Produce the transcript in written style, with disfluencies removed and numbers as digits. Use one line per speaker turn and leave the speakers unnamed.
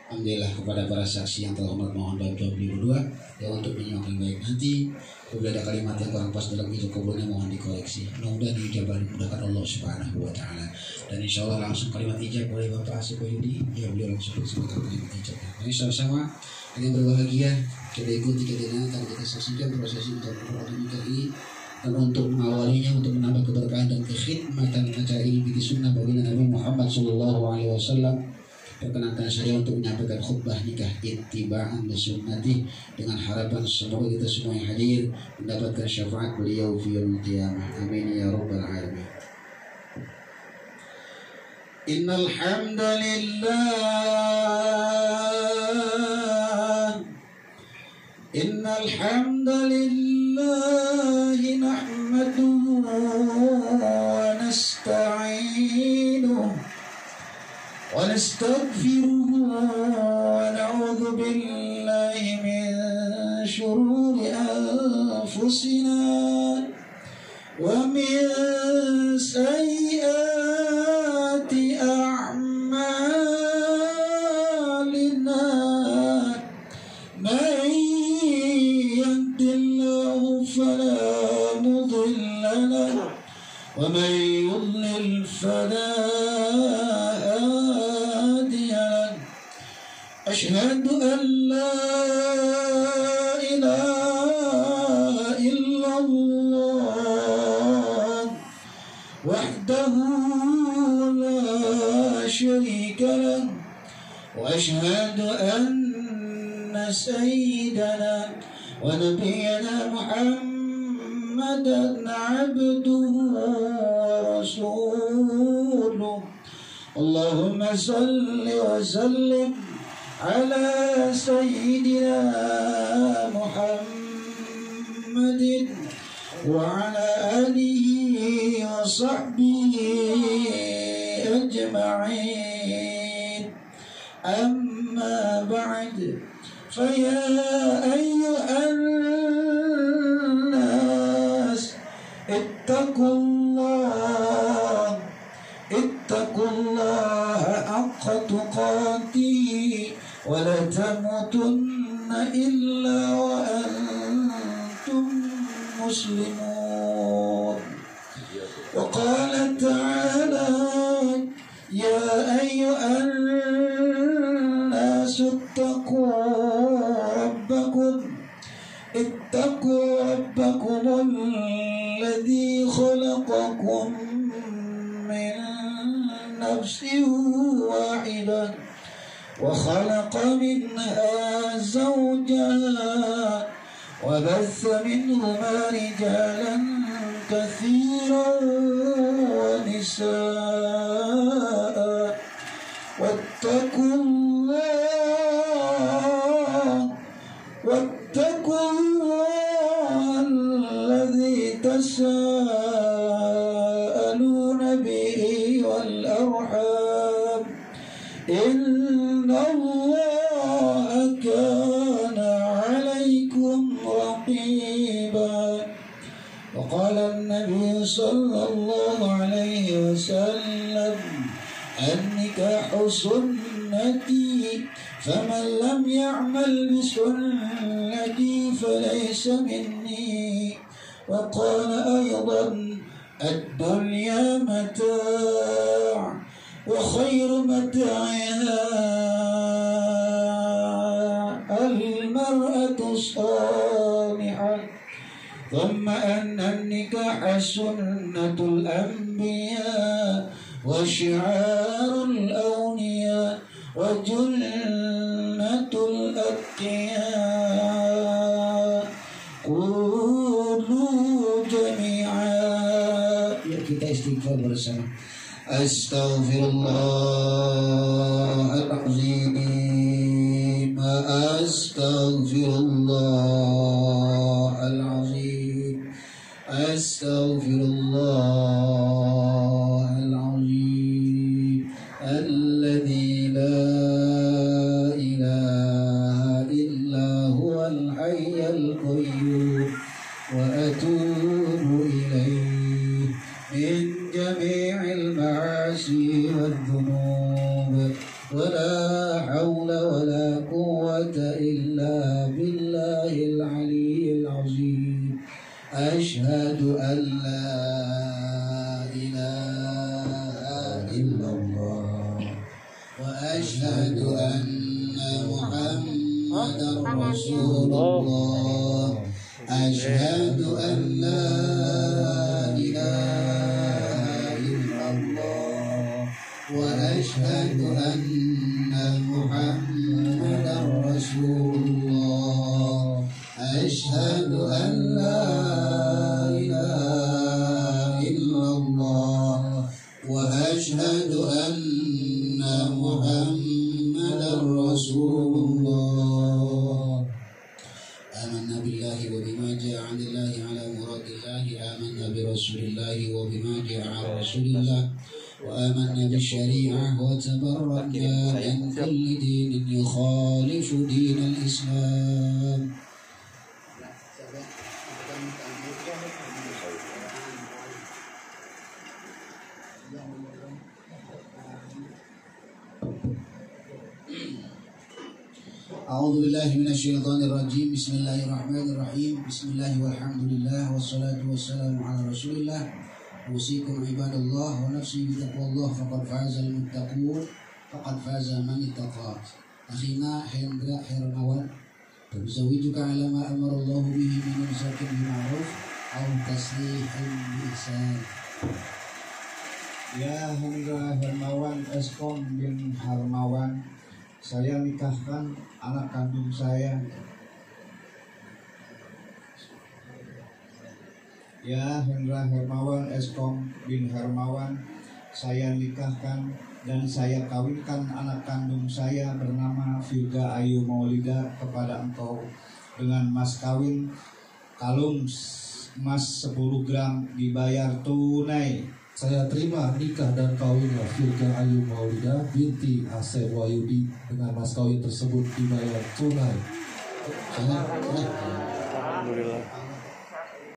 Alhamdulillah kepada para saksi yang telah mohon bantuan beliau berdua ya untuk menyimak yang baik. Nanti apabila ada kalimat yang kurang pas dalam itu kabulnya mohon dikoreksi. Mudah-mudahan dijabah dimudahkan Allah Subhanahu wa taala. Dan insyaallah langsung kalimat ijab oleh Bapak Asif Wahyudi. Ya beliau langsung bersama kalimat ijab. Mari sama-sama dengan berbahagia kita ikuti kedengaran kita saksikan prosesi untuk Al-Qur'an ini dan untuk mengawalinya untuk menambah keberkahan dan kekhidmatan acara ini bagi sunnah baginda Nabi Muhammad sallallahu alaihi wasallam. Perkenankan saya untuk menyampaikan khutbah nikah ittiba'an li sunnati dengan harapan semoga kita semua yang hadir mendapatkan syafaat beliau fi yaumil qiyamah. Amin ya rabbal alamin. Innal hamdalillah nahmaduhu wa nasta'inuhu ونستغفره ونعوذ بالله من شرور أنفسنا ومن سيئات أعمالنا من يهد الله فلا مضل له ومن يضلل فلا أشهد أن لا إله إلا الله وحده لا شريك له وأشهد أن سيدنا ونبينا محمدا عبده ورسوله اللهم صل وسلم على سيدنا محمد وعلى آله وصحبه أجمعين أما بعد فيا أيها الناس اتقوا الله حق تقاته ولا تموتن إلا وأنتم مسلمون وقال تعالى يا أيها الناس اتقوا ربكم الذي خلقكم من نفس واحدة وخلق منها زوجها وبث منهما رجالا كثيرا ونساء واتقوا الله الذي تساءلون به والأرحام إن الله كان عليكم رقيبا وقال النبي صلى الله عليه وسلم النكاح سنتي فمن لم يعمل بسنتي فليس مني وقال أيضا الدنيا متاع وخير متاعها المرأة الصالحة ثم أن النكاح سنة الأنبياء وشعار الأولياء وجنة الأتقياء قولوا جميعا ya kita istighfar bersama Astaghfirullahaladzim Astaghfirullah قوة إلا بالله العلي العظيم أشهد أن لا إله إلا الله وأشهد أن محمدا رسول الله أشهد أن لا إله إلا الله وأشهد أن محمدا رسول الله أشهد أن لا إله إلا الله وأشهد أن محمدا رسول الله آمنا بالله وبما جاء عن الله على مراد الله آمنا برسول الله وبما جاء عن رسول الله وآمنا بالشريعة وتبرأنا من كل دين يخالف دين الإسلام. أعوذ بالله من الشيطان الرجيم. بسم الله الرحمن الرحيم. بسم الله والحمد لله والصلاة والسلام على رسول الله. أوصيكم عباد الله ونفسي بتقوى الله فقد فاز المتقون فقد فاز من اتقى. أخينا Hendra Hermawan, أزوجك على ما أمر الله به من إمساك بالمعروف أو تسريح بإحسان.
Ya Hendra Hermawan Eskom bin Hermawan, saya nikahkan anak kandung saya. Ya Hendra Hermawan Eskom bin Hermawan, saya nikahkan dan saya kawinkan anak kandung saya bernama Virga Ayu Maulida kepada engkau dengan mas kawin kalung emas 10 gram dibayar tunai.
Saya terima nikah dan kawinnya Virga Ayu Maulida binti Asep Wahyudi dengan mas kawin tersebut dibayar tunai.
Alhamdulillah.